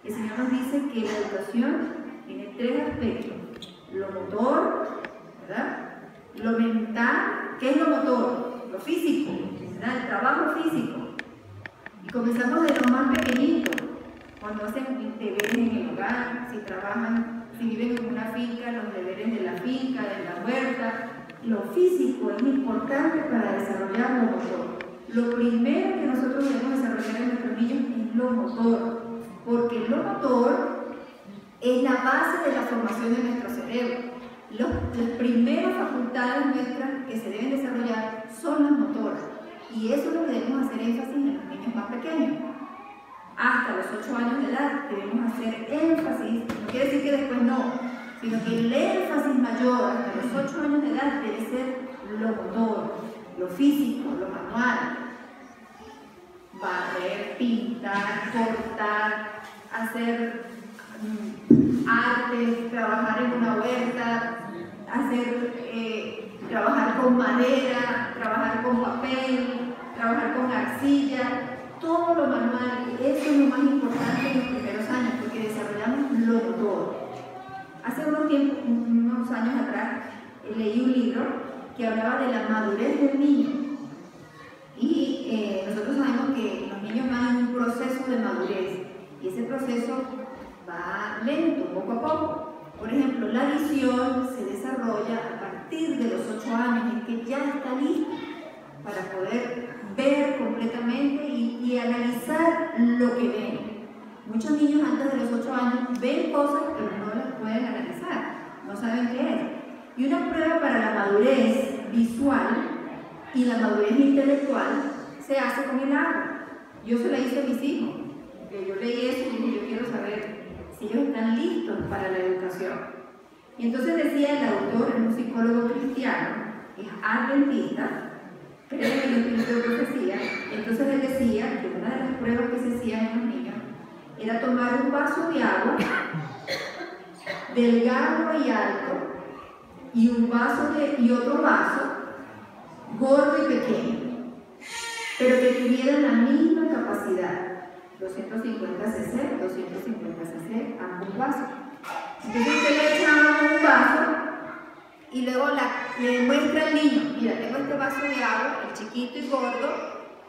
el Señor nos dice que la educación tiene tres aspectos: lo motor, ¿verdad? Lo mental. ¿Qué es lo motor? Lo físico, ¿verdad? El trabajo físico. Y comenzamos de lo más pequeñito, cuando hacen deberes en el hogar, si trabajan, si viven en una finca, los deberes de la finca, de la huerta. Lo físico es importante para desarrollar lo motor. Lo primero que nosotros debemos desarrollar en nuestros niños es lo motor, porque lo motor es la base de la formación de nuestro cerebro. Las primeras facultades nuestras que se deben desarrollar son las motoras, y eso es lo que debemos hacer énfasis en los niños más pequeños. Hasta los 8 años de edad debemos hacer énfasis, no quiere decir que después no, sino que el énfasis mayor hasta los 8 años de edad debe ser lo motor, lo físico, lo manual. Barrer, pintar, cortar, hacer arte, trabajar en una huerta, trabajar con madera, trabajar con papel, trabajar con arcilla, todo lo manual. Eso es lo más importante en los primeros años, porque desarrollamos lo motor. Hace unos años atrás leí un libro que hablaba de la madurez del niño, y nosotros sabemos que los niños van en un proceso de madurez, y ese proceso va lento, poco a poco. Por ejemplo, la visión se desarrolla a partir de los 8 años, en que ya está listo para poder ver completamente y analizar lo que ven. Muchos niños antes de los 8 años ven cosas pero no las pueden analizar, no saben qué es. Y una prueba para la madurez visual y la madurez intelectual se hace con el agua. Yo se la hice a mis hijos, porque yo leí eso y dije, yo quiero saber si ellos están listos para la educación. Y entonces decía el autor, es un psicólogo cristiano, es adventista, cree en el espíritu de profecía. Entonces él decía que una de las pruebas que se hacían en los niños era tomar un vaso de agua delgado y alto, y otro vaso gordo y pequeño, pero que tuvieran la misma capacidad, 250 cc, 250 cc, ambos vasos. Entonces usted le echa un vaso y luego le muestra al niño: mira, tengo este vaso de agua, el chiquito y gordo,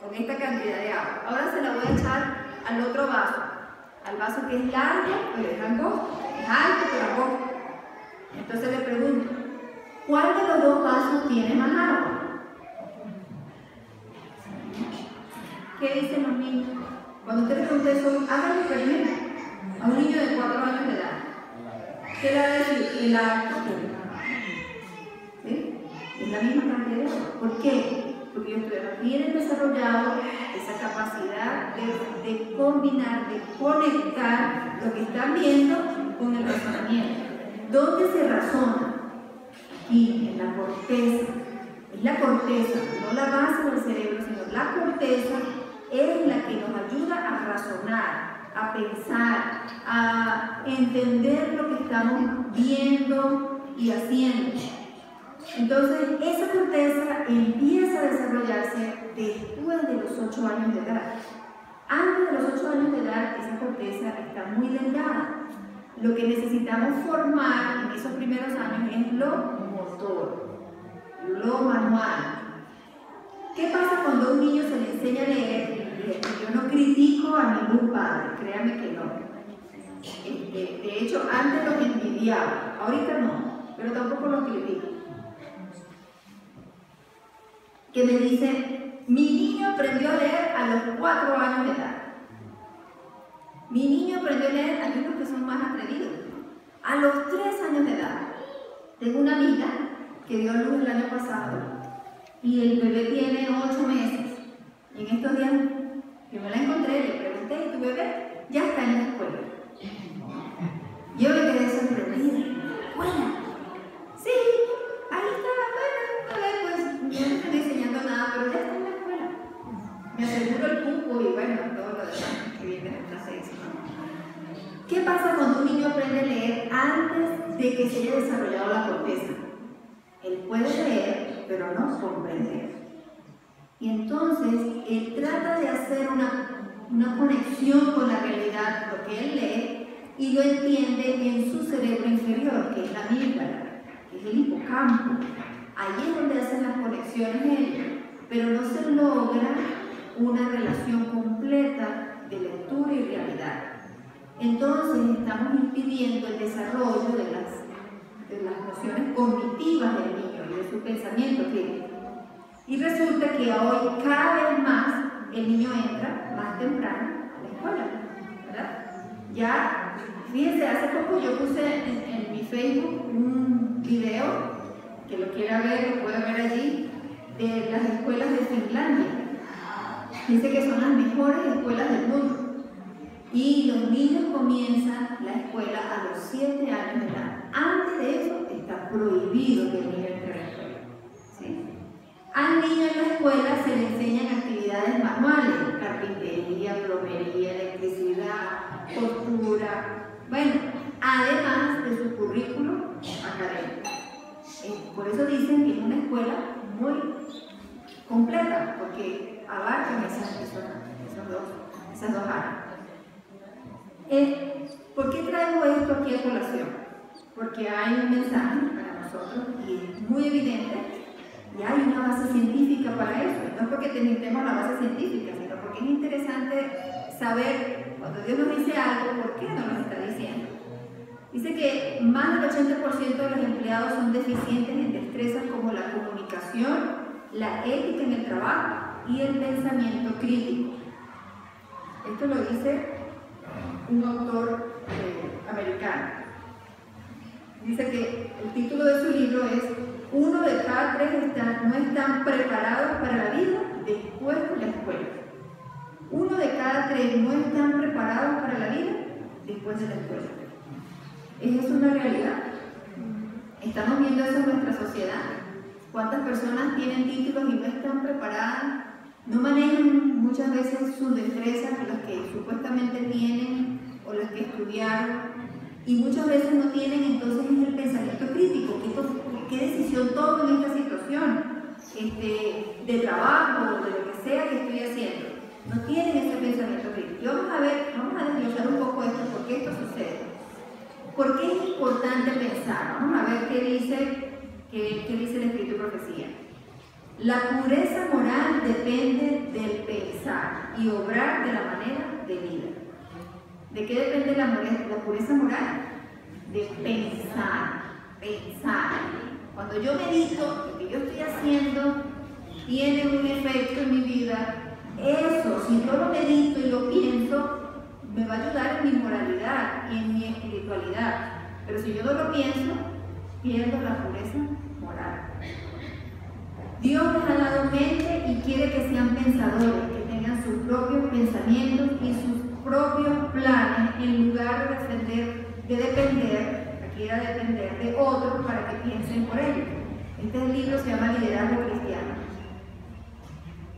con esta cantidad de agua. Ahora se la voy a echar al otro vaso, al vaso que es largo pero es angosto, es alto pero angosto. Entonces le pregunto: ¿cuál de los dos vasos tiene más agua? ¿Qué dicen los niños? Cuando usted le pregunta eso, háganlo experimento a un niño de 4 años de edad. ¿Qué le va a decir? El alto. ¿Sí? Es la misma cantidad de agua. ¿Por qué? Porque ellos todavía no tienen desarrollado esa capacidad de combinar, de conectar lo que están viendo con el razonamiento. ¿Dónde se razona? Aquí, en la corteza. Es la corteza, no la base del cerebro, sino la corteza es la que nos ayuda a razonar, a pensar, a entender lo que estamos viendo y haciendo. Entonces, esa corteza empieza a desarrollarse después de los 8 años de edad. Antes de los 8 años de edad, esa corteza está muy delgada. Lo que necesitamos formar en esos primeros años es lo motor, lo manual. ¿Qué pasa cuando a un niño se le enseña a leer? Yo no critico a ningún padre, créanme que no. De hecho, antes los envidiaba, ahorita no, pero tampoco los critico. Que me dice: mi niño aprendió a leer a los 4 años de edad. Mi niño aprendió a leer, hay unos que son más atrevidos, a los 3 años de edad. Tengo una amiga que dio a luz el año pasado y el bebé tiene 8 meses. Y en estos días yo me la encontré, le pregunté: ¿y tu bebé? Ya está en la escuela. Yo me quedé sorprendida. ¿Escuela? Sí, ahí está, bueno, pues no le estoy enseñando nada, pero ya está en la escuela. Me aseguro el cupo y bueno, todo lo demás que viene en la clase. ¿Qué pasa cuando un niño aprende a leer antes de que se haya desarrollado la corteza? Él puede leer, pero no comprender. Y entonces, él trata de hacer una conexión con la realidad. Lo que él lee y lo entiende en su cerebro inferior, que es la amígdala, que es el hipocampo. Ahí es donde hacen las conexiones ellos, pero no se logra una relación completa de lectura y realidad. Entonces estamos impidiendo el desarrollo de las nociones cognitivas del niño y de su pensamiento crítico. Y resulta que hoy cada vez más el niño entra más temprano a la escuela, ¿verdad? Ya, fíjense, hace poco yo puse en mi Facebook un video, que lo quiera ver, lo puede ver allí, de las escuelas de Finlandia. Dice que son las mejores escuelas del mundo. Y los niños comienzan la escuela a los 7 años de edad. Antes de eso está prohibido que el niño entre a la escuela, ¿sí? Al niño en la escuela se le enseñan actividades manuales, carpintería, plomería, electricidad, costura, bueno, además de su currículo académico. Por eso dicen que es una escuela muy completa, porque abarcan esas dos áreas. ¿Por qué traigo esto aquí a colación? Porque hay un mensaje para nosotros y es muy evidente y hay una base científica para eso. No es porque necesitemos la base científica, sino porque es interesante saber cuando Dios nos dice algo, por qué nos lo está diciendo. Dice que más del 80% de los empleados son deficientes en destrezas como la comunicación, la ética en el trabajo y el pensamiento crítico. Esto lo dice un autor americano. Dice que el título de su libro es 1 de cada 3 no están preparados para la vida después de la escuela. 1 de cada 3 no están preparados para la vida después de la escuela. ¿Es eso una realidad? ¿Estamos viendo eso en nuestra sociedad? ¿Cuántas personas tienen títulos y no están preparadas? No manejan muchas veces sus destrezas, las que supuestamente tienen o las que estudiaron, y muchas veces no tienen entonces el pensamiento crítico. ¿Qué decisión tomo en esta situación? De trabajo o de lo que sea que estoy haciendo. No tienen ese pensamiento crítico. Y vamos a desglosar un poco esto, por qué esto sucede. ¿Por qué es importante pensar? Vamos a ver qué dice el Espíritu y Profecía. La pureza moral depende del pensar y obrar de la manera de vida. ¿De qué depende la pureza moral? De pensar. Cuando yo medito, lo que yo estoy haciendo tiene un efecto en mi vida. Eso, si yo lo medito y lo pienso, me va a ayudar en mi moralidad y en mi espiritualidad. Pero si yo no lo pienso, pierdo la pureza moral. Dios les ha dado mente y quiere que sean pensadores, que tengan sus propios pensamientos y sus propios planes en lugar de depender de otros para que piensen por ellos. Este libro se llama Liderazgo Cristiano.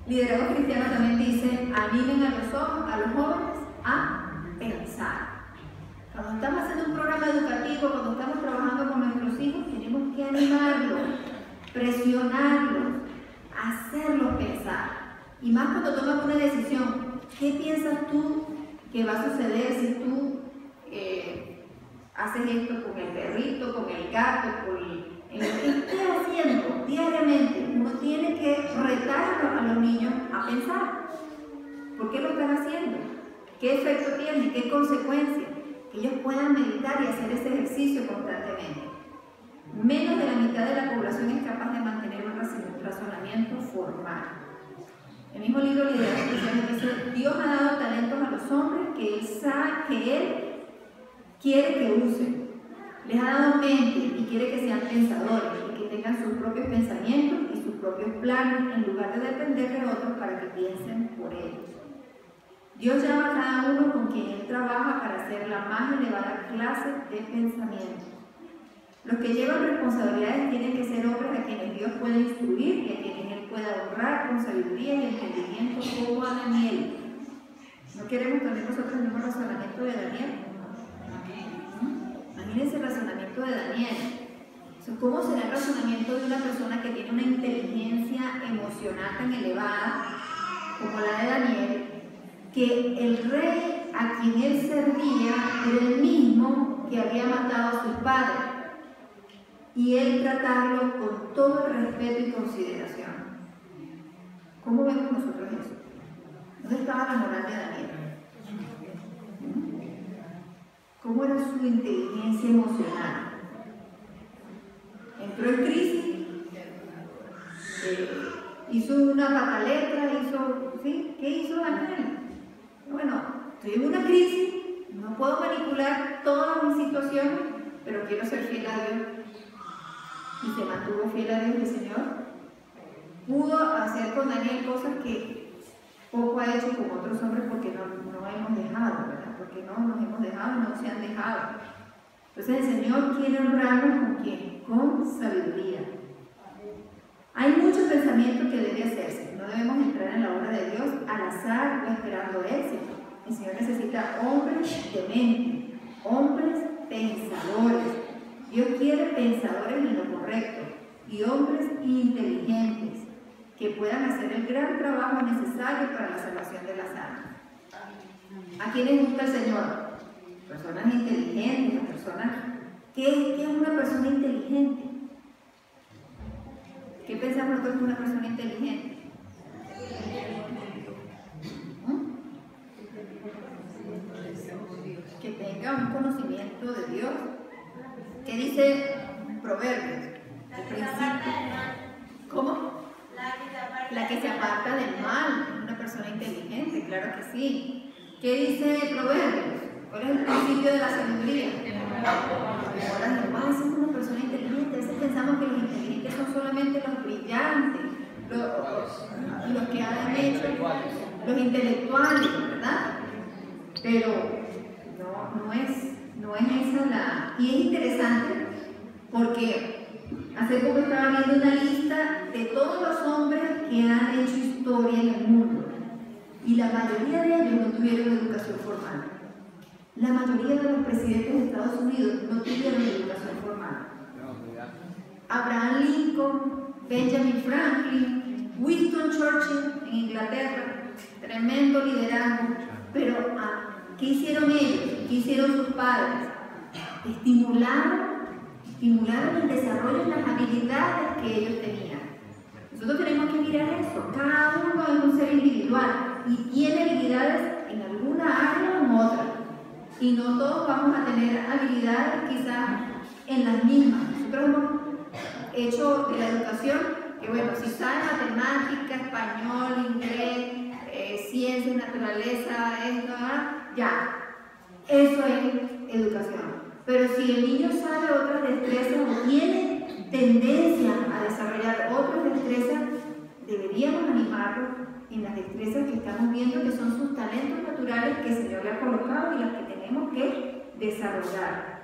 Liderazgo Cristiano también dice: animen a los jóvenes a pensar. Cuando estamos haciendo un programa educativo, cuando estamos trabajando con nuestros hijos, tenemos que animarlos, presionarlos, hacerlos pensar. Y más cuando tomas una decisión, ¿qué piensas tú que va a suceder si tú haces esto con el perrito, con el gato, ¿qué estés haciendo diariamente? Uno tiene que retar a los niños a pensar. ¿Por qué lo están haciendo? ¿Qué efecto tiene? ¿Qué consecuencias? Que ellos puedan meditar y hacer ese ejercicio constantemente. Menos de la mitad de la población es capaz de mantener un razonamiento formal. El mismo libro Liderazgo Cristiano dice: Dios ha dado talentos a los hombres que Él quiere que usen. Les ha dado mente y quiere que sean pensadores y que tengan sus propios pensamientos y sus propios planes en lugar de depender de otros para que piensen por ellos. Dios llama a cada uno con quien Él trabaja para hacer la más elevada clase de pensamiento. Los que llevan responsabilidades tienen que ser hombres a quienes Dios pueda instruir y a quienes Él pueda honrar con sabiduría y entendimiento, como a Daniel. ¿No queremos tener nosotros el mismo razonamiento de Daniel? Imagínense el razonamiento de Daniel. ¿Cómo será el razonamiento de una persona que tiene una inteligencia emocional tan elevada como la de Daniel, que el rey a quien él servía era el mismo padre y él tratarlo con todo el respeto y consideración. ¿Cómo vemos nosotros eso? ¿Dónde estaba la moral de Daniel? ¿Cómo era su inteligencia emocional? Entró en crisis, hizo una pataleta, ¿sí? ¿Qué hizo Daniel? Bueno, estoy en una crisis, no puedo manipular todas mis situaciones, pero quiero ser fiel a Dios. Y se mantuvo fiel a Dios el Señor. Pudo hacer con Daniel cosas que poco ha hecho con otros hombres porque no hemos dejado, ¿verdad? Porque no nos hemos dejado, no se han dejado. Entonces el Señor quiere honrarnos ¿con quién? Con sabiduría. Hay mucho pensamiento que debe hacerse. No debemos entrar en la obra de Dios al azar o esperando éxito. El Señor necesita hombres de mente, hombres pensadores. Dios quiere pensadores en lo correcto y hombres inteligentes que puedan hacer el gran trabajo necesario para la salvación de las almas. ¿A quién les gusta el Señor? Personas inteligentes, personas. ¿Qué es una persona inteligente? ¿Qué pensamos nosotros de una persona inteligente? Que tenga un conocimiento de Dios. ¿Qué dice Proverbios? El principio. ¿Cómo? La que se aparta del mal. Es una persona inteligente, claro que sí. ¿Qué dice Proverbios? ¿Cuál es el principio de la sabiduría? Ahora, hermanos, es una persona inteligente. A veces pensamos que los inteligentes son solamente los brillantes, los que han hecho, los intelectuales, ¿verdad? Pero no es esa la... Y es interesante porque hace poco estaba viendo una lista de todos los hombres que han hecho historia en el mundo y la mayoría de ellos no tuvieron educación formal. La mayoría de los presidentes de Estados Unidos no tuvieron educación formal. Abraham Lincoln, Benjamin Franklin, Winston Churchill en Inglaterra, tremendo liderazgo, pero ¿qué hicieron ellos? ¿Qué hicieron sus padres? Estimularon el desarrollo de las habilidades que ellos tenían. Nosotros tenemos que mirar eso. Cada uno es un ser individual y tiene habilidades en alguna área o en otra. Y no todos vamos a tener habilidades quizás en las mismas. Nosotros hemos hecho de la educación que, bueno, si sabe matemática, español, inglés, ciencia, naturaleza, esto, ya, eso es educación. Pero si el niño sabe otras destrezas o tiene tendencia a desarrollar otras destrezas, deberíamos animarlo en las destrezas que estamos viendo que son sus talentos naturales que el Señor le ha colocado y las que tenemos que desarrollar.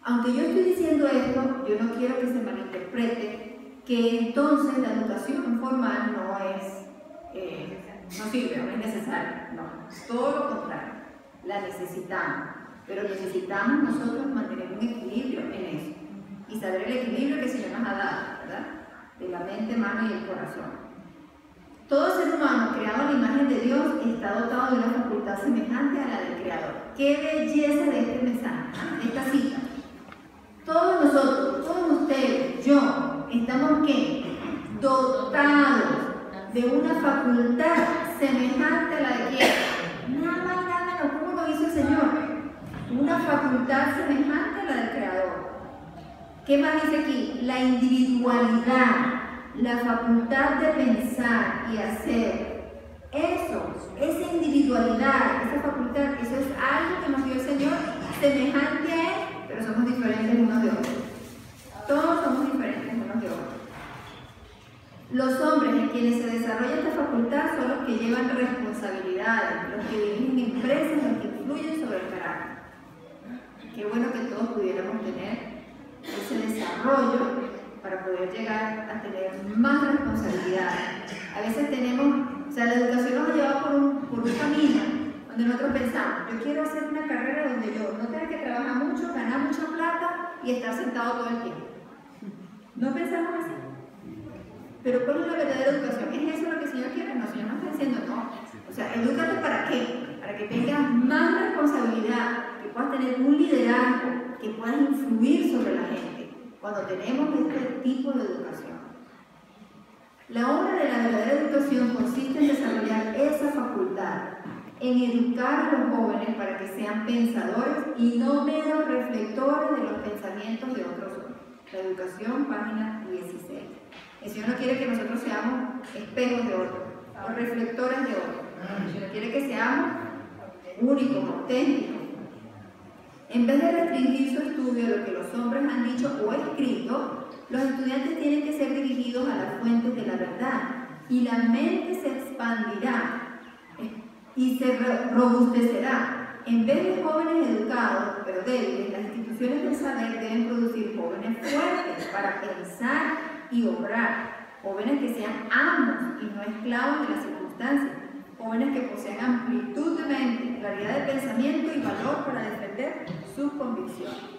Aunque yo estoy diciendo esto, yo no quiero que se malinterprete que entonces la educación formal no sirve, no es necesaria. No, todo lo contrario, la necesitamos. Pero necesitamos nosotros mantener un equilibrio en eso y saber el equilibrio que el Señor nos ha dado, ¿verdad? De la mente, mano y el corazón. Todo ser humano creado a la imagen de Dios está dotado de una facultad semejante a la del Creador. ¡Qué belleza de este mensaje, de esta cita! Todos nosotros, todos ustedes, yo, estamos ¿qué? Dotados de una facultad semejante a la de quién. Nada más, nada menos. ¿Cómo lo hizo el Señor? Una facultad semejante a la del Creador. ¿Qué más dice aquí? La individualidad, la facultad de pensar y hacer. Esa individualidad, esa facultad, eso es algo que nos dio el Señor, semejante a Él, pero somos diferentes unos de otros. Todos somos diferentes unos de otros. Los hombres en quienes se desarrolla esta facultad son los que llevan responsabilidades, los que dirigen empresas, los que influyen sobre el carácter. Qué bueno que todos pudiéramos tener ese desarrollo para poder llegar a tener más responsabilidades. A veces la educación nos ha llevado por un camino donde nosotros pensamos, yo quiero hacer una carrera donde yo no tenga que trabajar mucho, ganar mucha plata y estar sentado todo el tiempo. ¿No pensamos así? Pero ¿cuál es la verdadera educación? ¿Es eso lo que el Señor quiere? No, el Señor no está diciendo no. O sea, edúcate ¿para qué? Para que tengas más responsabilidad, que puedas tener un liderazgo, que puedas influir sobre la gente cuando tenemos este tipo de educación. La obra de la verdadera educación consiste en desarrollar esa facultad, en educar a los jóvenes para que sean pensadores y no meros reflectores de los pensamientos de otros hombres. La educación, página 16. El Señor no quiere que nosotros seamos espejos de otros o reflectores de otros. El Señor quiere que seamos únicos, auténticos. En vez de restringir su estudio a lo que los hombres han dicho o escrito, los estudiantes tienen que ser dirigidos a las fuentes de la verdad y la mente se expandirá y se robustecerá. En vez de jóvenes educados, pero débiles, las instituciones del saber deben producir jóvenes fuertes para pensar y obrar, jóvenes que sean amos y no esclavos de las circunstancias, jóvenes que posean amplitud de mente, claridad de pensamiento y valor para defender sus convicciones.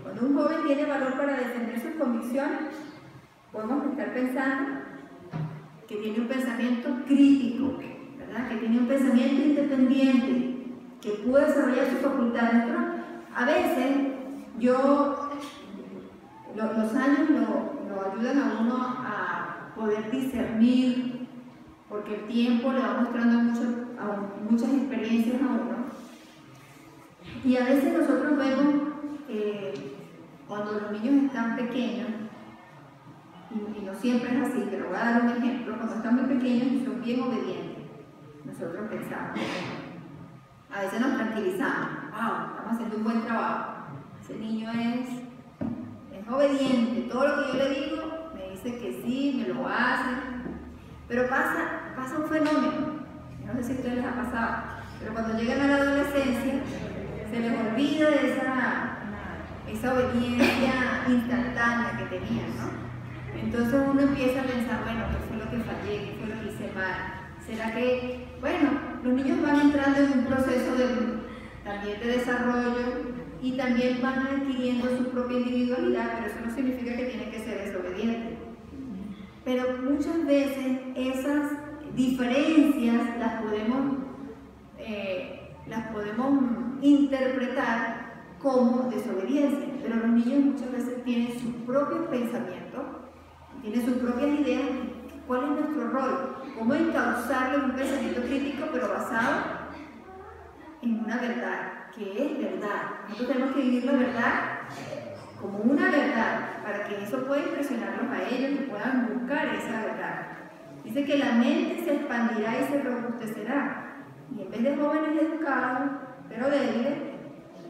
Cuando un joven tiene valor para defender sus convicciones, podemos estar pensando que tiene un pensamiento crítico, ¿verdad? Que tiene un pensamiento independiente, que puede desarrollar sus facultades. A veces, los años lo ayudan a uno a poder discernir, porque el tiempo le va mostrando muchas experiencias a uno. Y a veces nosotros vemos cuando los niños están pequeños, y no siempre es así, pero voy a dar un ejemplo, cuando están muy pequeños y son bien obedientes, nosotros pensamos, a veces nos tranquilizamos, wow, estamos haciendo un buen trabajo, ese niño es obediente, todo lo que yo le digo, me dice que sí, me lo hace, pero pasa un fenómeno, no sé si a ustedes les ha pasado, pero cuando llegan a la adolescencia, se les olvida de esa obediencia instantánea que tenían, ¿no? Entonces uno empieza a pensar, bueno, ¿qué fue lo que fallé? ¿Qué fue lo que hice mal? ¿Será que, bueno, los niños van entrando en un proceso también de desarrollo y también van adquiriendo su propia individualidad, pero eso no significa que tienen que ser desobedientes. Pero muchas veces esas diferencias las podemos interpretar como desobediencia, pero los niños muchas veces tienen sus propios pensamientos, tienen sus propias ideas. ¿Cuál es nuestro rol? ¿Cómo encauzarlo en un pensamiento crítico, pero basado en una verdad, que es verdad? Nosotros tenemos que vivir la verdad como una verdad, para que eso pueda impresionarlos a ellos y puedan buscar esa verdad. Dice que la mente se expandirá y se robustecerá. Y en vez de jóvenes educados, pero débiles,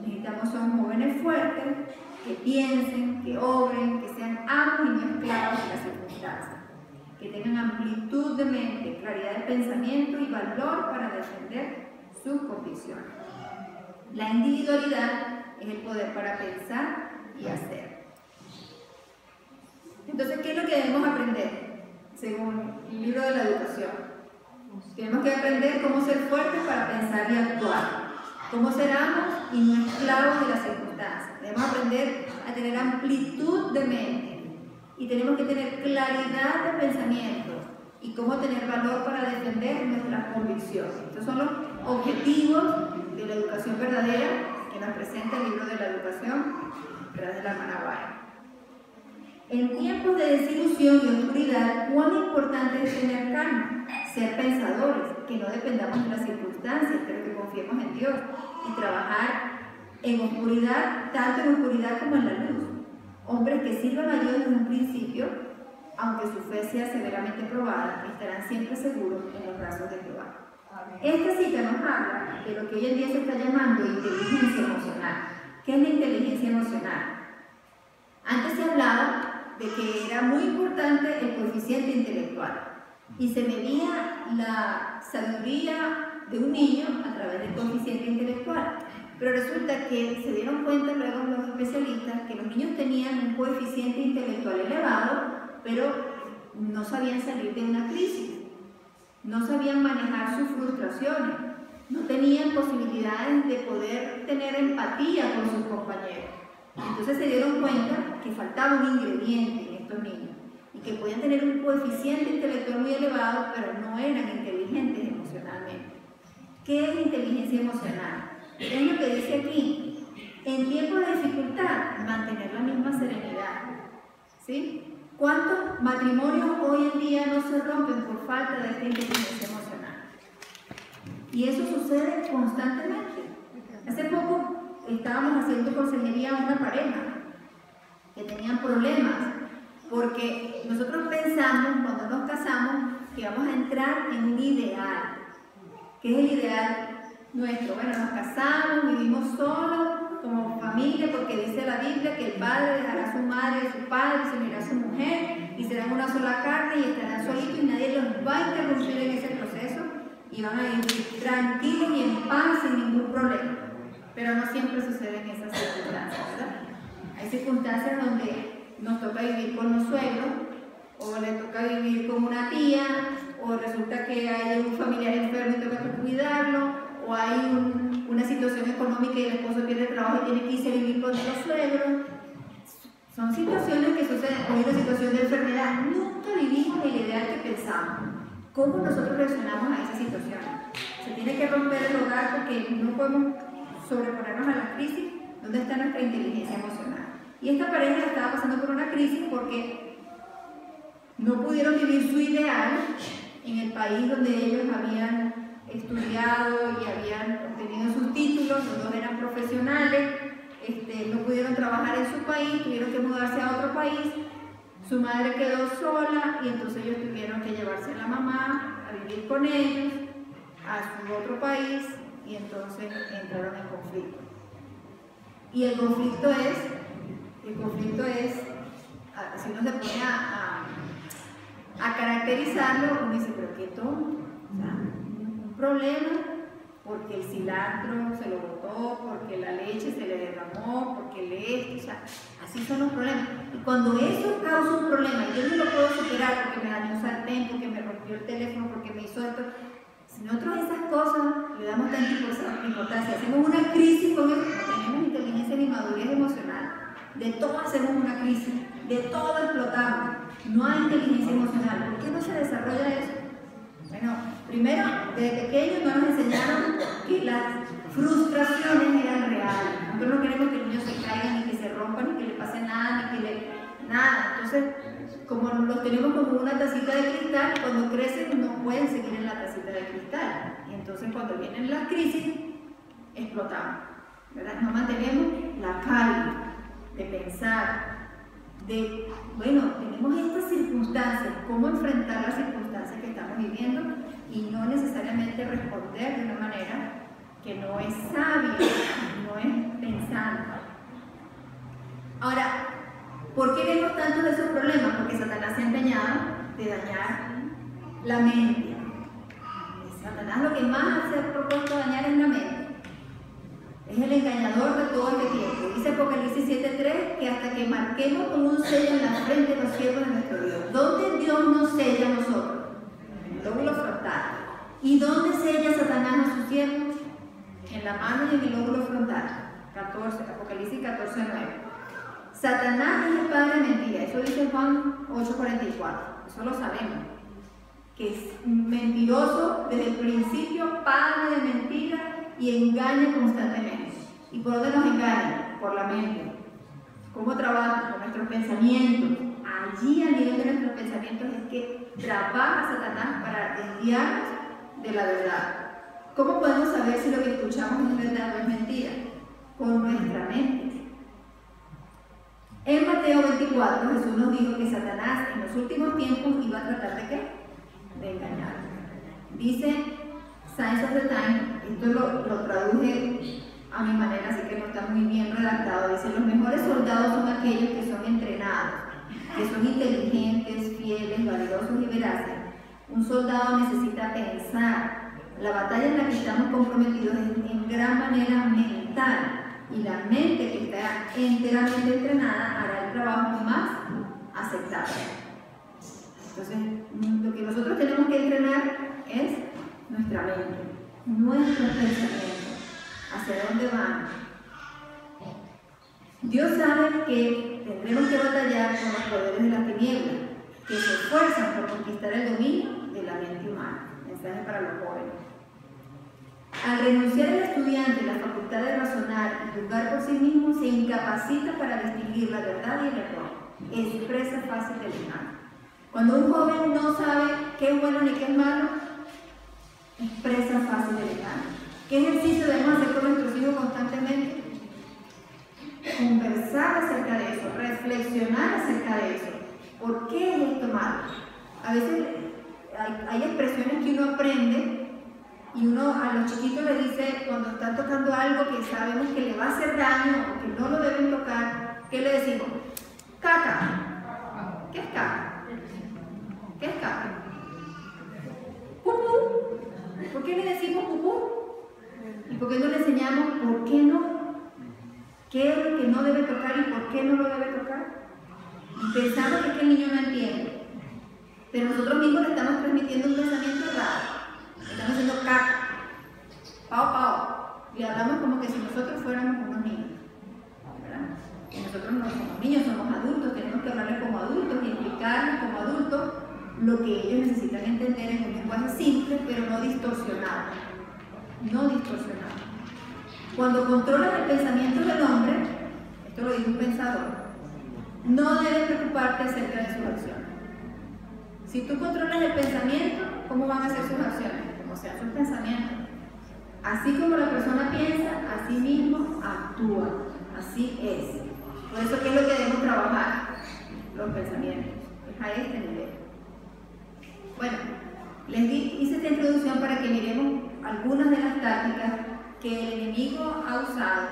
necesitamos son jóvenes fuertes, que piensen, que obren, que sean amos y no esclavos de las circunstancias, que tengan amplitud de mente, claridad de pensamiento y valor para defender sus convicciones. La individualidad es el poder para pensar y hacer. Entonces, ¿qué es lo que debemos aprender? Según el libro de la educación, tenemos que aprender cómo ser fuertes para pensar y actuar, cómo ser amos y no esclavos de las circunstancias. Debemos aprender a tener amplitud de mente y tenemos que tener claridad de pensamiento y cómo tener valor para defender nuestras convicciones. Estos son los objetivos de la educación verdadera que nos presenta el libro de la educación a través de la hermana White. En tiempos de desilusión y oscuridad, cuán importante es tener calma, ser pensadores, que no dependamos de las circunstancias, pero que confiemos en Dios y trabajar en oscuridad, tanto en oscuridad como en la luz. Hombres que sirvan a Dios desde un principio, aunque su fe sea severamente probada, estarán siempre seguros en los brazos de Jehová. Esta cita nos habla de lo que hoy en día se está llamando inteligencia emocional. ¿Qué es la inteligencia emocional? Antes se hablaba de que era muy importante el coeficiente intelectual y se medía la sabiduría de un niño a través del coeficiente intelectual. Pero resulta que se dieron cuenta luego los especialistas que los niños tenían un coeficiente intelectual elevado, pero no sabían salir de una crisis, no sabían manejar sus frustraciones, no tenían posibilidades de poder tener empatía con sus compañeros. Entonces se dieron cuenta que faltaba un ingrediente en estos niños y que podían tener un coeficiente intelectual muy elevado, pero no eran inteligentes emocionalmente. ¿Qué es inteligencia emocional? Es lo que dice aquí. En tiempos de dificultad, mantener la misma serenidad. ¿Sí? ¿Cuántos matrimonios hoy en día no se rompen por falta de esta inteligencia emocional? Y eso sucede constantemente. Hace poco estábamos haciendo consejería a una pareja que tenían problemas porque nosotros pensamos cuando nos casamos que vamos a entrar en un ideal. ¿Qué es el ideal nuestro? Bueno, nos casamos, vivimos solos como familia porque dice la Biblia que el padre dejará a su madre y a su padre y se unirá a su mujer y serán una sola carne y estarán solitos y nadie los va a interrumpir en ese proceso y van a vivir tranquilos y en paz sin ningún problema. Pero no siempre suceden esas circunstancias, ¿verdad? Hay circunstancias donde nos toca vivir con los suegros o le toca vivir con una tía o resulta que hay un familiar enfermo y toca que cuidarlo o hay una situación económica y el esposo pierde trabajo y tiene que irse a vivir con los suegros. Son situaciones que suceden. O hay una situación de enfermedad. Nunca vivimos el ideal que pensamos. ¿Cómo nosotros reaccionamos a esa situación? Se tiene que romper el hogar porque no podemos sobreponernos a la crisis. ¿Dónde está nuestra inteligencia emocional? Y esta pareja estaba pasando por una crisis porque no pudieron vivir su ideal en el país donde ellos habían estudiado y habían obtenido sus títulos, los dos eran profesionales, no pudieron trabajar en su país, tuvieron que mudarse a otro país, su madre quedó sola y entonces ellos tuvieron que llevarse a la mamá a vivir con ellos a su otro país y entonces entraron en conflicto. Y el conflicto es, si uno se pone a caracterizarlo, uno dice, pero qué tonto, o sea, un problema porque el cilantro se lo botó, porque la leche se le derramó, porque esto, o sea, así son los problemas. Y cuando eso causa un problema y yo no lo puedo superar porque me dañó un sartén, porque me rompió el teléfono, porque me hizo esto, si nosotros esas cosas le damos tanta importancia, hacemos una crisis con eso, no tenemos inteligencia ni madurez emocional, de todo hacemos una crisis, de todo explotamos, no hay inteligencia emocional. ¿Por qué no se desarrolla eso? Bueno, primero, desde pequeños no nos enseñaron que las frustraciones eran reales. Nosotros no queremos que el niño se caiga, ni que se rompa, ni que le pase nada, ni que le... nada. Entonces, como los tenemos como una tacita de cristal, cuando crecen no pueden seguir en la tacita de cristal. Y entonces cuando vienen las crisis, explotamos, ¿verdad? No mantenemos la calma de pensar, de, bueno, tenemos estas circunstancias, cómo enfrentar las circunstancias que estamos viviendo y no necesariamente responder de una manera que no es sabia, no es pensando. Ahora, ¿por qué vemos tantos de esos problemas? Porque Satanás se ha empeñado de dañar la mente. Satanás lo que más se ha propuesto dañar es la mente. Es el engañador de todo este tiempo. Dice Apocalipsis 7:3 que hasta que marquemos con un sello en la frente los siervos de nuestro Dios. ¿Dónde Dios nos sella a nosotros? En el lóbulo frontal. ¿Y dónde sella Satanás a sus siervos? En la mano y en el lóbulo frontal. Apocalipsis 14:9. Satanás es el padre de mentira. Eso dice Juan 8:44. Eso lo sabemos. Que es mentiroso desde el principio, padre de mentira, y engaña constantemente. ¿Y por dónde nos engaña? Por la mente. ¿Cómo trabaja? Con nuestros pensamientos. Allí, a nivel de nuestros pensamientos, es que trabaja Satanás para desviarnos de la verdad. ¿Cómo podemos saber si lo que escuchamos es verdad o es mentira? Con nuestra mente. En Mateo 24, Jesús nos dijo que Satanás en los últimos tiempos iba a tratar de ¿qué? De engañar. Dice Signs of the Time, esto lo traduje a mi manera, así que no está muy bien redactado. Dice: los mejores soldados son aquellos que son entrenados, que son inteligentes, fieles, valerosos y veraces. Un soldado necesita pensar. La batalla en la que estamos comprometidos es en gran manera mental, y la mente que está enteramente entrenada hará el trabajo más aceptable. Entonces, lo que nosotros tenemos que entrenar es nuestra mente, nuestros pensamientos, hacia dónde van. Dios sabe que tendremos que batallar con los poderes de las tinieblas, que se esfuerzan por conquistar el dominio de la mente humana. Mensaje para los jóvenes. Al renunciar el estudiante a la facultad de razonar y juzgar por sí mismo, se incapacita para distinguir la verdad y el error. Es presa fácil del engaño. Cuando un joven no sabe qué es bueno ni qué es malo, es presa fácil del engaño. ¿Qué ejercicio debemos hacer con nuestros hijos constantemente? Conversar acerca de eso, reflexionar acerca de eso. ¿Por qué es esto malo? A veces hay expresiones que uno aprende y uno a los chiquitos le dice, cuando están tocando algo que sabemos que le va a hacer daño o que no lo deben tocar, ¿qué le decimos? Caca. ¿Qué es caca? ¿Qué es caca? Pupú. ¿Por qué le decimos pupú? ¿Y por qué no le enseñamos por qué no? ¿Qué es lo que no debe tocar y por qué no lo debe tocar? Y pensamos que es que el niño no entiende. Pero nosotros mismos le estamos transmitiendo un pensamiento raro. Estamos haciendo caca, pao, pao. Y hablamos como que si nosotros fuéramos unos niños. ¿Verdad? Y nosotros no somos niños, somos adultos, tenemos que hablarles como adultos y explicarles como adultos lo que ellos necesitan entender en un lenguaje simple, pero no distorsionado. No distorsionado. Cuando controlas el pensamiento del hombre, esto lo dice un pensador, no debes preocuparte acerca de sus acciones. Si tú controlas el pensamiento, ¿cómo van a ser sus acciones? Como sean sus pensamientos. Así como la persona piensa, así mismo actúa. Así es. Por eso, ¿qué es lo que debemos trabajar? Los pensamientos. Es a este nivel. Bueno, les hice esta introducción para que miremos algunas de las tácticas que el enemigo ha usado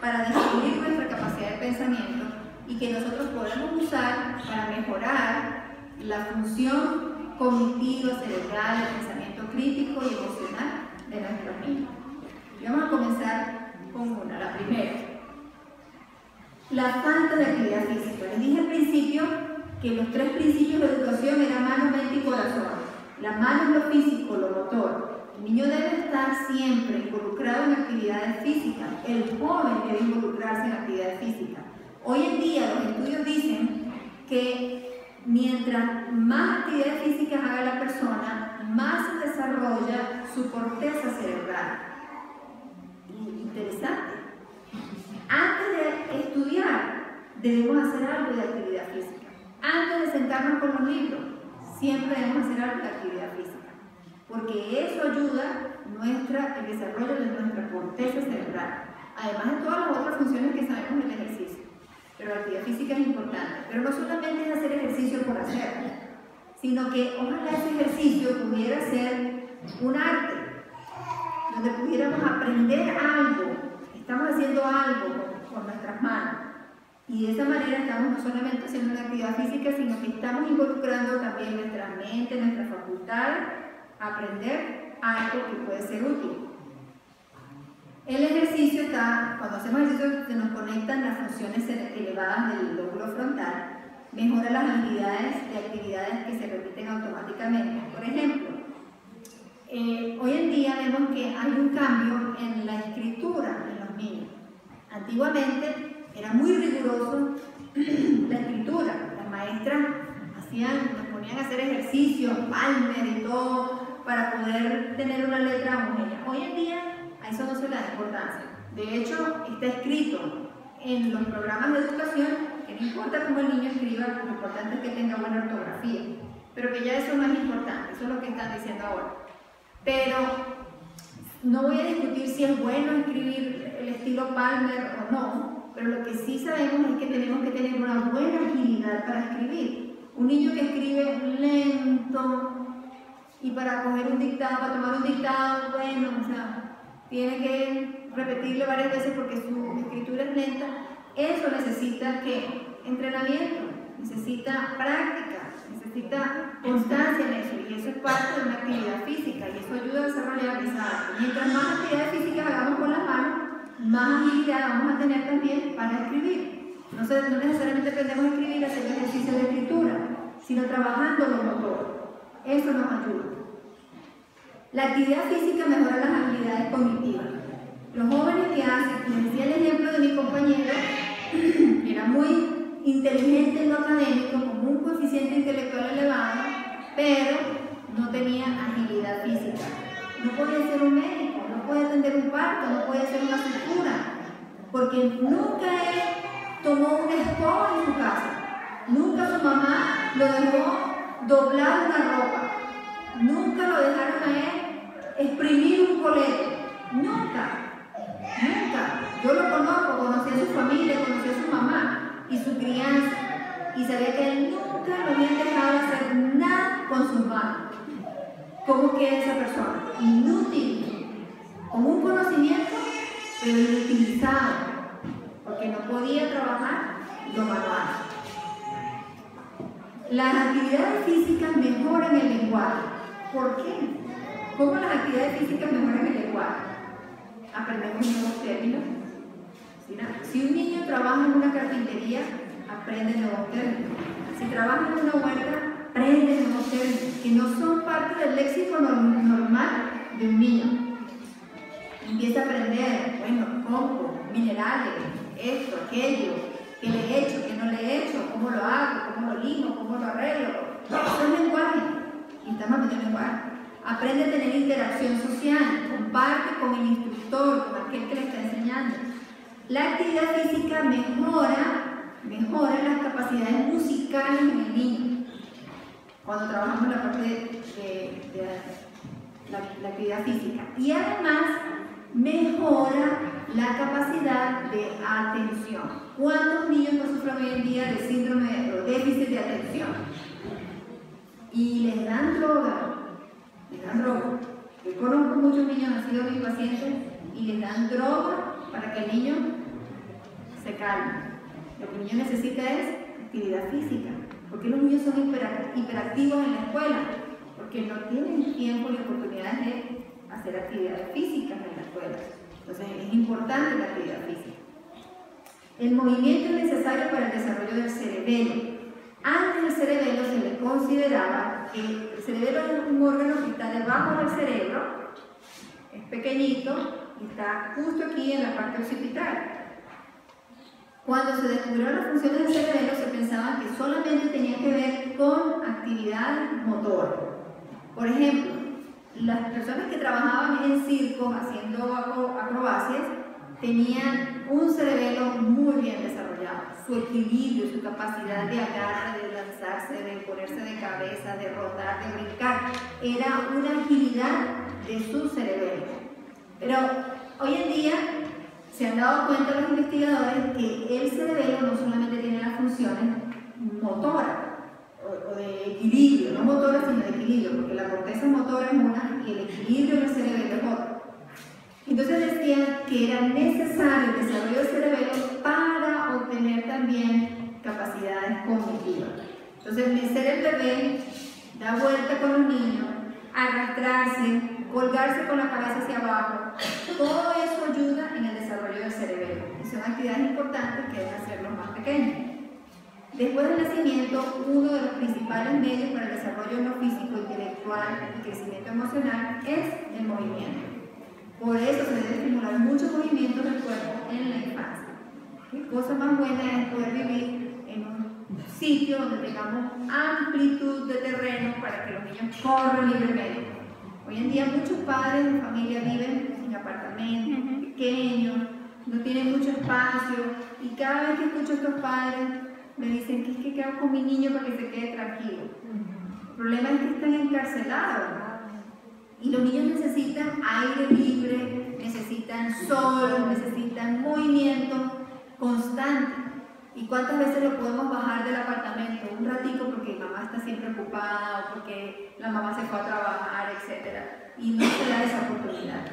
para destruir nuestra capacidad de pensamiento y que nosotros podemos usar para mejorar la función cognitiva, cerebral, el pensamiento crítico y emocional de nuestros niños. Y vamos a comenzar con una, la primera. La falta de actividad física. Les dije al principio que los 3 principios de educación eran mano, mente y corazón. La mano es lo físico, lo motor. El niño debe estar siempre involucrado en actividades físicas. El joven debe involucrarse en actividades físicas. Hoy en día los estudios dicen que mientras más actividades físicas haga la persona, más se desarrolla su corteza cerebral. Interesante. Antes de estudiar, debemos hacer algo de actividad física. Antes de sentarnos con los libros, siempre debemos hacer algo de actividad física. Porque eso ayuda el desarrollo de nuestra corteza cerebral. Además de todas las otras funciones que sabemos del ejercicio. Pero la actividad física es importante. Pero no solamente es hacer ejercicio por hacerlo, sino que ojalá ese ejercicio pudiera ser un arte, donde pudiéramos aprender algo. Estamos haciendo algo con nuestras manos. Y de esa manera estamos no solamente haciendo una actividad física, sino que estamos involucrando también nuestra mente, nuestras facultades, a aprender algo que puede ser útil. El ejercicio cuando hacemos ejercicio se nos conectan las funciones elevadas del lóbulo frontal, mejora las habilidades de actividades que se repiten automáticamente. Por ejemplo, hoy en día vemos que hay un cambio en la escritura en los niños. Antiguamente era muy riguroso la escritura. Las maestras nos ponían a hacer ejercicios, Palmer y todo, para poder tener una letra homogénea. Hoy en día a eso no se le da importancia. De hecho, está escrito en los programas de educación que no importa cómo el niño escriba, lo importante es que tenga buena ortografía. Pero que ya eso no es importante, eso es lo que están diciendo ahora. Pero no voy a discutir si es bueno escribir el estilo Palmer o no, pero lo que sí sabemos es que tenemos que tener una buena agilidad para escribir. Un niño que escribe lento y para coger un dictado, para tomar un dictado, bueno, o sea, tiene que repetirlo varias veces porque su escritura es lenta. Eso necesita ¿qué? Entrenamiento, necesita práctica, necesita constancia en eso, y eso es parte de una actividad física y eso ayuda a desarrollar esa arte. Mientras más actividades físicas hagamos con las manos, más agilidad vamos a tener también para escribir. No necesariamente aprendemos a escribir haciendo ejercicios de escritura, sino trabajando lo motor. Eso nos ayuda. La actividad física mejora las habilidades cognitivas. Los jóvenes que hacen, les decía el ejemplo de mi compañero, era muy inteligente en lo académico, con un coeficiente intelectual elevado, pero no tenía agilidad física. No podía ser un médico, no podía atender un parto, no puede hacer una sutura, porque nunca él tomó una escoba en su casa, nunca su mamá lo dejó doblar una ropa, nunca lo dejaron a él exprimir un colete, nunca. Yo lo conozco, conocí a su familia, conocí a su mamá y su crianza, y sabía que él nunca lo habían dejado hacer nada con sus manos. ¿Cómo queda esa persona? Inútil, con un conocimiento, pero inutilizado, porque no podía trabajar lo manual. Las actividades físicas mejoran el lenguaje. ¿Por qué? ¿Cómo las actividades físicas mejoran el lenguaje? Aprendemos nuevos términos. Si un niño trabaja en una carpintería, aprende nuevos términos. Si trabaja en una huerta, aprende nuevos términos que no son parte del léxico normal de un niño. Empieza a aprender, compo, minerales, esto, aquello, qué le he hecho, qué no le he hecho, cómo lo hago, cómo lo limo, cómo lo arreglo. Eso es lenguaje. Y estamos aprendiendo lenguaje. Aprende a tener interacción social, comparte con el instructor, con aquel que le está enseñando. La actividad física mejora las capacidades musicales en el niño. Cuando trabajamos la parte de la actividad física. Y además mejora la capacidad de atención. ¿Cuántos niños no sufren hoy en día de síndrome o déficit de atención? Y les dan droga. Yo conozco muchos niños, han sido mis pacientes, y les dan droga para que el niño se calme. Lo que el niño necesita es actividad física. ¿Por qué los niños son hiperactivos en la escuela? Porque no tienen tiempo ni oportunidades de hacer actividades físicas en la escuela. Entonces es importante la actividad física. El movimiento es necesario para el desarrollo del cerebelo. Antes el cerebelo se le consideraba que el cerebelo es un órgano que está debajo del cerebro, es pequeñito y está justo aquí en la parte occipital. Cuando se descubrieron las funciones del cerebelo, se pensaba que solamente tenía que ver con actividad motora. Por ejemplo, las personas que trabajaban en circo haciendo acrobacias tenían un cerebelo muy bien desarrollado. Su equilibrio, su capacidad de agarre, de lanzarse, de ponerse de cabeza, de rotar, de brincar, era una agilidad de su cerebelo. Pero hoy en día se han dado cuenta los investigadores que el cerebelo no solamente tiene las funciones motoras o de equilibrio, no motoras sino de equilibrio, porque la corteza motora es una y el equilibrio del cerebelo es otra. Entonces decían que era necesario el desarrollo del cerebelo para obtener también capacidades cognitivas. Entonces mecer el bebé, dar vuelta con los niños, arrastrarse, colgarse con la cabeza hacia abajo, todo eso ayuda en el desarrollo del cerebelo y son actividades importantes que deben hacer los más pequeños. Después del nacimiento, uno de los principales medios para el desarrollo no físico, intelectual y crecimiento emocional es el movimiento. Por eso se debe estimular muchos movimientos del cuerpo en la infancia. ¿Qué cosa más buena es poder vivir en un sitio donde tengamos amplitud de terreno para que los niños corran libremente? Hoy en día muchos padres de familia viven en apartamentos pequeños, no tienen mucho espacio, y cada vez que escucho a estos padres me dicen que es que quedo con mi niño para que se quede tranquilo. El problema es que están encarcelados, y los niños necesitan aire libre, necesitan sol, necesitan movimiento constante. ¿Y cuántas veces lo podemos bajar del apartamento? Un ratito porque mamá está siempre ocupada o porque la mamá se fue a trabajar, etc. Y no se da esa oportunidad.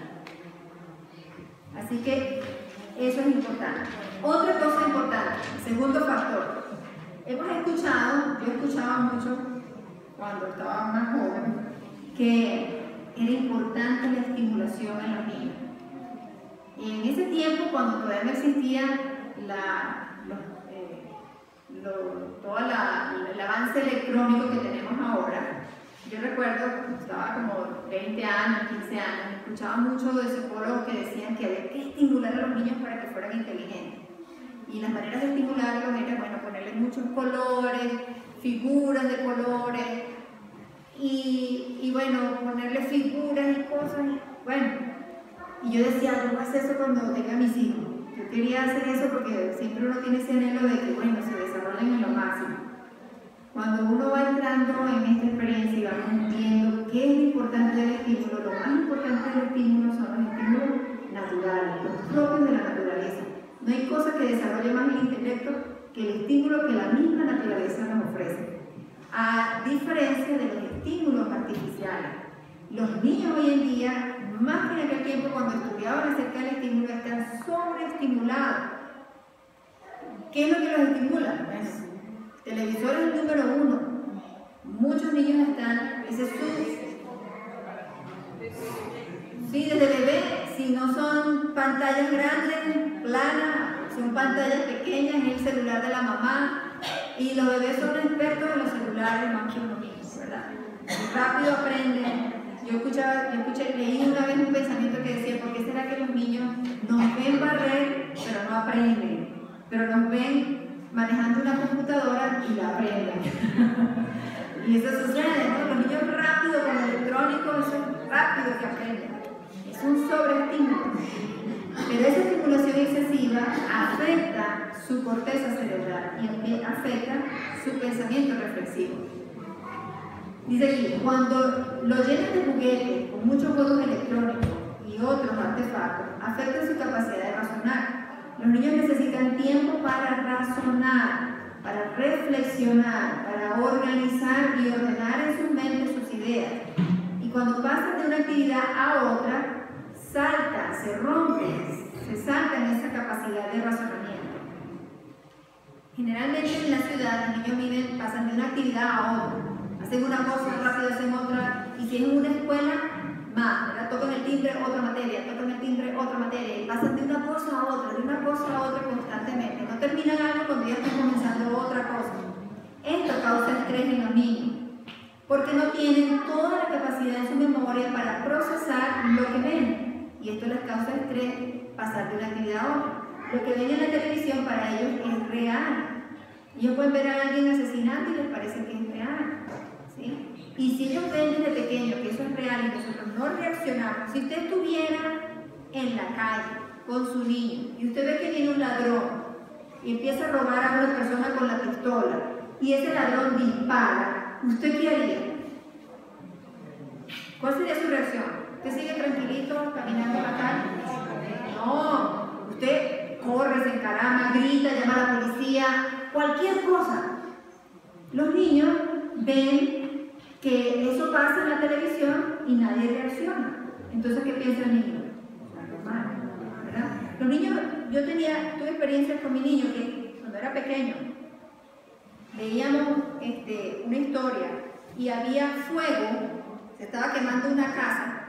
Así que eso es importante. Otra cosa importante, segundo factor. Yo escuchaba mucho cuando estaba más joven que era importante la estimulación en los niños. Y en ese tiempo, cuando todavía no existía todo el avance electrónico que tenemos ahora, yo recuerdo cuando estaba como 20 años, 15 años, escuchaba mucho de psicólogos que decían que había que estimular a los niños para que fueran inteligentes. Y las maneras de estimularlos era, ponerles muchos colores, figuras de colores, y ponerles figuras y cosas. Y yo decía, yo voy a hacer eso cuando tenga mis hijos. Yo quería hacer eso porque siempre uno tiene ese anhelo de que, bueno, se desarrollen en lo máximo. Cuando uno va entrando en esta experiencia y vamos viendo qué es lo importante del estímulo, lo más importante del estímulo son los estímulos naturales, los propios de la naturaleza. No hay cosa que desarrolle más el intelecto que el estímulo que la misma naturaleza nos ofrece. A diferencia de los estímulos artificiales. Los niños hoy en día, más que en aquel tiempo cuando estudiaban acerca del estímulo, están sobreestimulados. ¿Qué es lo que los estimula? Bueno, televisor es el número 1. Muchos niños están, ese es sí, desde bebé, si no son pantallas grandes, planas, son pantallas pequeñas en el celular de la mamá, y los bebés son expertos en los celulares más que uno mismo, ¿verdad? Rápido aprenden. Yo escuché, leí una vez un pensamiento que decía, ¿por qué será que los niños nos ven barrer, pero no aprenden? Pero nos ven manejando una computadora y la aprenden. Y eso sucede, ¿no? Los niños rápido con el electrónico, eso es rápido que aprenden. Es un sobreestímulo. Pero esa estimulación excesiva afecta su corteza cerebral y afecta su pensamiento reflexivo. Dice aquí, cuando lo llenan de juguetes con muchos juegos electrónicos y otros artefactos, afecta su capacidad de razonar. Los niños necesitan tiempo para razonar, para reflexionar, para organizar y ordenar en sus mentes sus ideas. Y cuando pasan de una actividad a otra, saltan, se rompen, se saltan esa capacidad de razonamiento. Generalmente en la ciudad los niños pasan de una actividad a otra. Hacen una cosa, rápido hacen otra, y si en una escuela, más, ¿verdad? Tocan el timbre, otra materia, tocan el timbre, otra materia, y pasan de una cosa a otra, de una cosa a otra constantemente. No terminan algo cuando ya están comenzando otra cosa. Esto causa estrés en los niños, porque no tienen toda la capacidad en su memoria para procesar lo que ven, y esto les causa estrés pasar de una actividad a otra. Lo que ven en la televisión para ellos es real. Ellos pueden ver a alguien asesinando y les parece que es real. ¿Sí? Y si ellos ven desde pequeños que eso es real y nosotros no reaccionamos, si usted estuviera en la calle con su niño y usted ve que viene un ladrón y empieza a robar a una persona con la pistola y ese ladrón dispara, ¿usted qué haría? ¿Cuál sería su reacción? ¿Usted sigue tranquilito caminando en la calle? No, usted corre, se encarama, grita, llama a la policía, cualquier cosa. Los niños ven que eso pasa en la televisión y nadie reacciona. Entonces, ¿qué piensa el niño? Normal, ¿verdad? Los niños, tuve experiencias con mi niño que cuando era pequeño veíamos una historia y había fuego, se estaba quemando una casa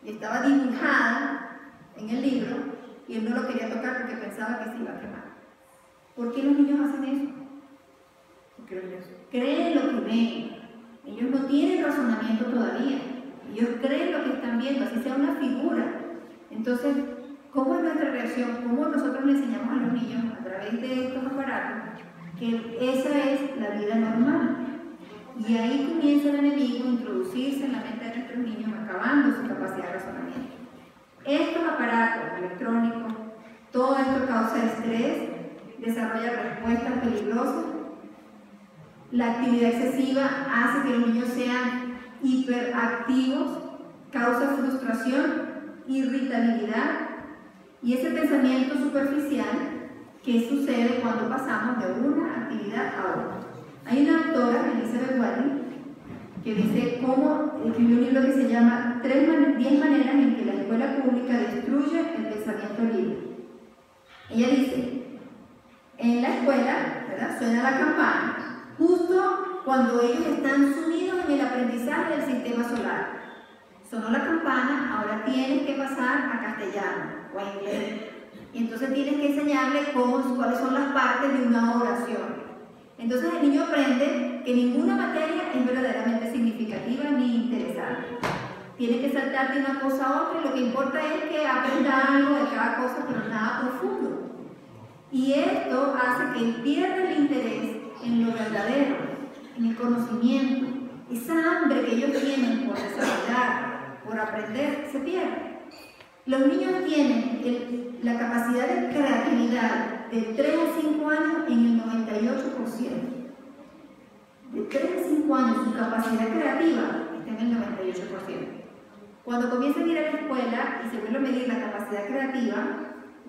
y estaba dibujada en el libro y él no lo quería tocar porque pensaba que se iba a quemar. ¿Por qué los niños hacen eso? Porque los niños creen lo que ven. Ellos no tienen razonamiento todavía. Ellos creen lo que están viendo, así sea una figura. Entonces, ¿cómo es nuestra reacción? ¿Cómo nosotros le enseñamos a los niños a través de estos aparatos que esa es la vida normal? Y ahí comienza el enemigo a introducirse en la mente de nuestros niños, acabando su capacidad de razonamiento. Estos aparatos electrónicos, todo esto causa estrés, desarrolla respuestas peligrosas. La actividad excesiva hace que los niños sean hiperactivos, causa frustración, irritabilidad y ese pensamiento superficial que sucede cuando pasamos de una actividad a otra. Hay una autora, Elizabeth Wiley, que dice cómo escribió un libro que se llama 10 maneras en que la escuela pública destruye el pensamiento libre. Ella dice, en la escuela, ¿verdad?, suena la campana justo cuando ellos están sumidos en el aprendizaje del sistema solar. Sonó la campana, ahora tienes que pasar a castellano o a inglés. Y entonces tienes que enseñarle cuáles son las partes de una oración. Entonces el niño aprende que ninguna materia es verdaderamente significativa ni interesante. Tiene que saltar de una cosa a otra y lo que importa es que aprenda algo de cada cosa, pero nada profundo. Y esto hace que él pierda el interés en lo verdadero, en el conocimiento. Esa hambre que ellos tienen por desarrollar, por aprender, se pierde. Los niños tienen la capacidad de creatividad de 3 a 5 años en el 98%. De 3 a 5 años su capacidad creativa está en el 98%. Cuando comienzan a ir a la escuela y se vuelve a medir la capacidad creativa,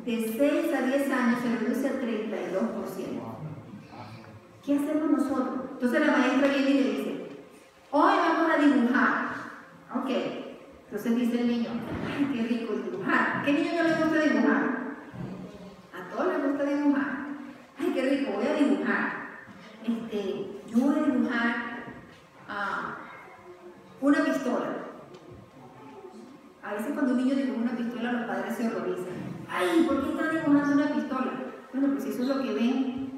de 6 a 10 años se reduce al 32%. ¿Qué hacemos nosotros? Entonces la maestra viene y le dice, hoy vamos a dibujar. Ok. Entonces dice el niño, ay, qué rico dibujar. ¿Qué niño no le gusta dibujar? A todos les gusta dibujar. Ay, qué rico, voy a dibujar. Yo voy a dibujar una pistola. A veces cuando un niño dibuja una pistola, los padres se horrorizan. Ay, ¿por qué está dibujando una pistola? Bueno, pues eso es lo que ven.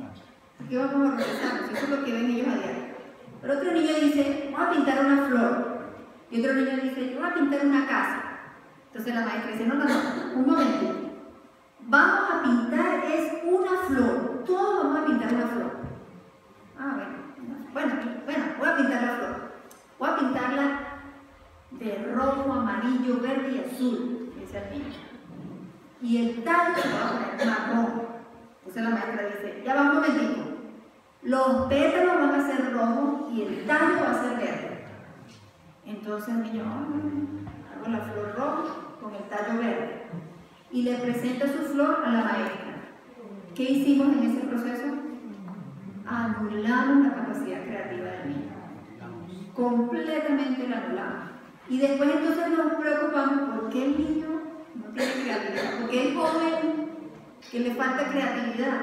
¿Por qué vamos a horrorizarnos? Eso es lo que ven ellos a diario. Pero otro niño dice, voy a pintar una flor. Y otro niño dice, yo voy a pintar una casa. Entonces la maestra dice, no, un momentito. Vamos a pintar es una flor. Todos vamos a pintar una flor. Bueno, voy a pintar la flor. Voy a pintarla de rojo, amarillo, verde y azul, dice el niño. Y el tallo se va a poner marrón. Entonces la maestra dice, ya va un momentito. Los pétalos van a ser rojos y el tallo va a ser verde. Entonces el niño, hago la flor roja con el tallo verde. Y le presenta su flor a la maestra. ¿Qué hicimos en ese proceso? Anulamos la capacidad creativa del niño. Completamente la anulamos. Y después entonces nos preocupamos por qué el niño no tiene creatividad, porque el joven que le falta creatividad,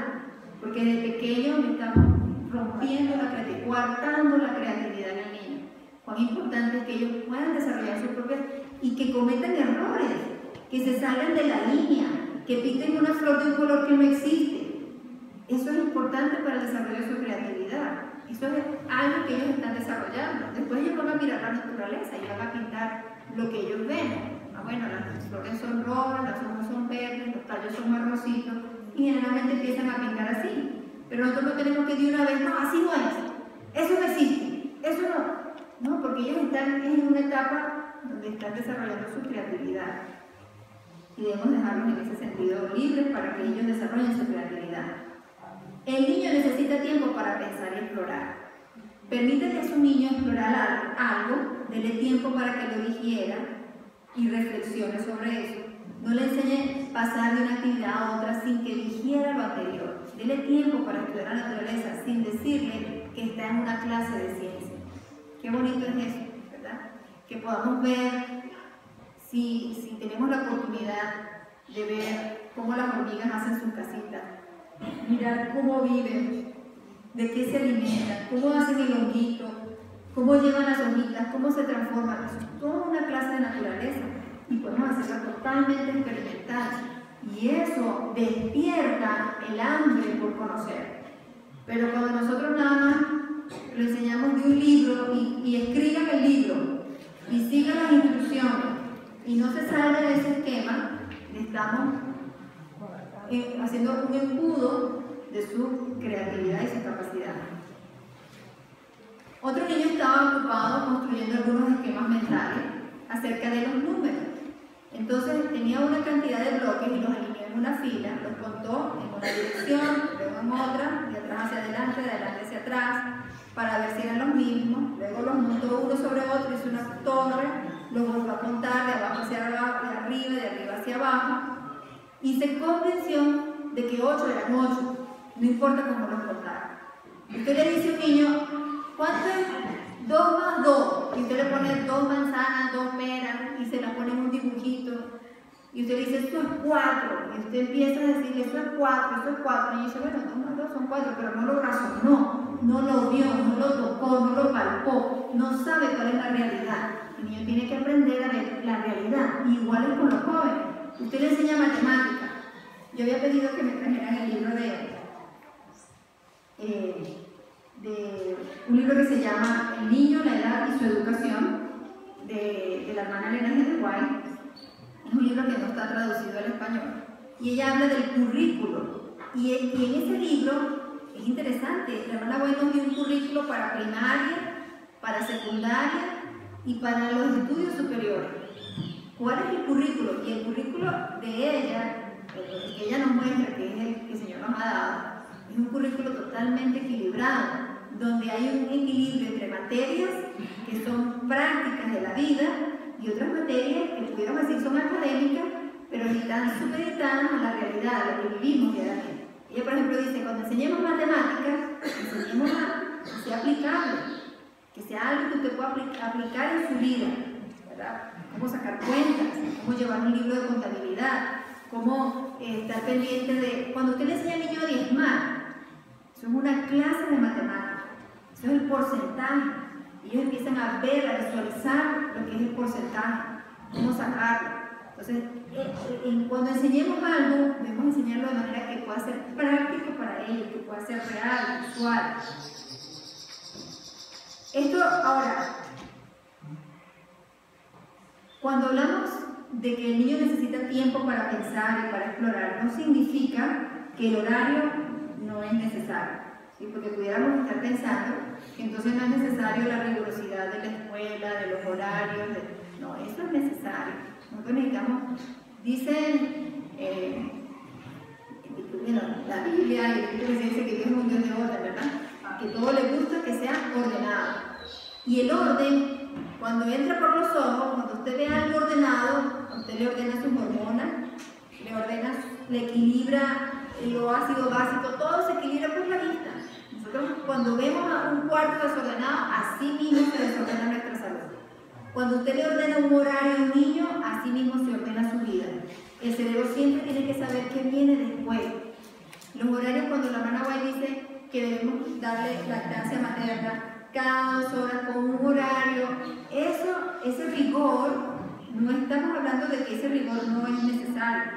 porque desde pequeño le estamos rompiendo la creatividad, coartando la creatividad en el niño. Cuán importante es que ellos puedan desarrollar su propia y que cometan errores, que se salgan de la línea, que pinten una flor de un color que no existe. Eso es importante para el desarrollo de su creatividad. Eso es algo que ellos están desarrollando. Después ellos van a mirar la naturaleza y van a pintar lo que ellos ven. Bueno, las flores son rojas, las hojas son verdes, los tallos son marroncitos y generalmente empiezan a pintar así. Pero nosotros no tenemos que de una vez, no, así no es. Eso no existe. Eso no. No, porque ellos están en una etapa donde están desarrollando su creatividad. Y debemos dejarlos en ese sentido libres para que ellos desarrollen su creatividad. El niño necesita tiempo para pensar y explorar. Permítele a su niño explorar algo, dele tiempo para que lo digiera y reflexione sobre eso. No le enseñe a pasar de una actividad a otra sin que digiera lo anterior. Dele tiempo para estudiar la naturaleza sin decirle que está en una clase de ciencia. Qué bonito es eso, ¿verdad? Que podamos ver, si tenemos la oportunidad de ver cómo las hormigas hacen sus casitas, mirar cómo viven, de qué se alimentan, cómo hacen el honguito, cómo llevan las hojitas, cómo se transforman. Es toda una clase de naturaleza y podemos hacerla totalmente experimental. Y eso despierta el hambre por conocer. Pero cuando nosotros nada más le enseñamos de un libro y escriban el libro y sigan las instrucciones y no se salga de ese esquema, le estamos haciendo un embudo de su creatividad y su capacidad. Otro niño estaba ocupado construyendo algunos esquemas mentales acerca de los números. Entonces tenía una cantidad de bloques y los alineó en una fila, los contó en una dirección, luego en otra, de atrás hacia adelante, de adelante hacia atrás, para ver si eran los mismos. Luego los montó uno sobre otro, hizo una torre, los volvió a contar de abajo hacia abajo, de arriba hacia abajo, y se convenció de que 8 eran 8, no importa cómo los contara. Usted le dice a un niño, ¿cuánto es 2 más 2? Y usted le pone 2 manzanas, 2 peras, y se la pone en un dibujito. Y usted le dice, esto es 4. Y usted empieza a decirle, esto es 4, esto es 4. Y dice, bueno, 2 más 2 son 4, pero no lo razonó, no lo vio, no lo tocó, no lo palpó, no sabe cuál es la realidad. El niño tiene que aprender a ver la realidad. Igual es con los jóvenes. Usted le enseña matemática. Yo había pedido que me trajeran el libro de un libro que se llama El niño, la edad y su educación, de la hermana Elena G. de White. Es un libro que no está traducido al español. Y ella habla del currículo. Y en ese libro es interesante. La hermana White nos dio un currículo para primaria, para secundaria y para los estudios superiores. ¿Cuál es el currículo? Y el currículo de ella, el que ella nos muestra, que es el que el Señor nos ha dado, es un currículo totalmente equilibrado, donde hay un equilibrio entre materias que son prácticas de la vida y otras materias que pudiéramos decir son académicas, pero están supeditadas a la realidad, a lo que vivimos diariamente. Ella, por ejemplo, dice, cuando enseñemos matemáticas, enseñemos a que sea aplicable, que sea algo que usted pueda aplicar en su vida, ¿verdad? Cómo sacar cuentas, cómo llevar un libro de contabilidad, cómo estar pendiente de... Cuando usted le enseña al niño a diezmar, eso es una clase de matemáticas, eso es el porcentaje. Ellos empiezan a ver, a visualizar lo que es el porcentaje, cómo sacarlo. Entonces, cuando enseñemos algo, debemos enseñarlo de manera que pueda ser práctico para ellos, que pueda ser real, usual. Esto ahora, cuando hablamos de que el niño necesita tiempo para pensar y para explorar, no significa que el horario no es necesario, ¿sí? Porque pudiéramos estar pensando que entonces no es necesario la rigurosidad de la escuela, de los horarios, no, eso es necesario. Nosotros necesitamos, dicen, la Biblia y el Espíritu dice que Dios es un Dios de orden, ¿verdad? Que todo le gusta que sea ordenado. Y el orden, cuando entra por los ojos, cuando usted ve algo ordenado, usted le ordena sus hormonas, le equilibra lo ácido básico, todo se equilibra por la vista. Nosotros cuando vemos a un cuarto desordenado, así mismo se desordena nuestra salud. Cuando usted le ordena un horario a un niño, así mismo se ordena su vida. El cerebro siempre tiene que saber qué viene después. Los horarios, cuando la hermana White dice que debemos darle lactancia materna cada 2 horas con un horario, ese rigor, no estamos hablando de que ese rigor no es necesario.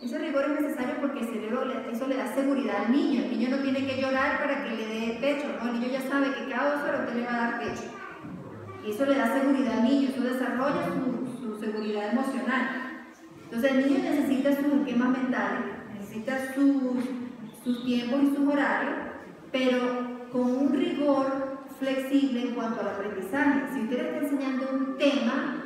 Ese rigor es necesario porque el cerebro, eso le da seguridad al niño. El niño no tiene que llorar para que le dé pecho, ¿no? El niño ya sabe que cada 2 horas usted le va a dar pecho. Y eso le da seguridad al niño, eso desarrolla su seguridad emocional. Entonces el niño necesita sus esquemas mentales, necesita sus tiempos y sus horarios, pero con un rigor flexible en cuanto al aprendizaje. Si usted le está enseñando un tema,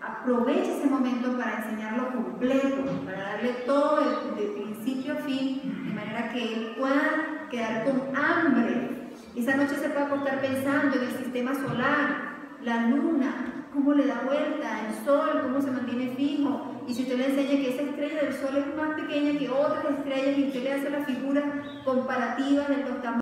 aproveche ese momento para enseñarlo completo, para darle todo de principio a fin, de manera que él pueda quedar con hambre. Esa noche se puede acostar pensando en el sistema solar, la luna, cómo le da vuelta, el sol, cómo se mantiene fijo. Y si usted le enseña que esa estrella del sol es más pequeña que otras estrellas y usted le hace la figura comparativa de los tamaños,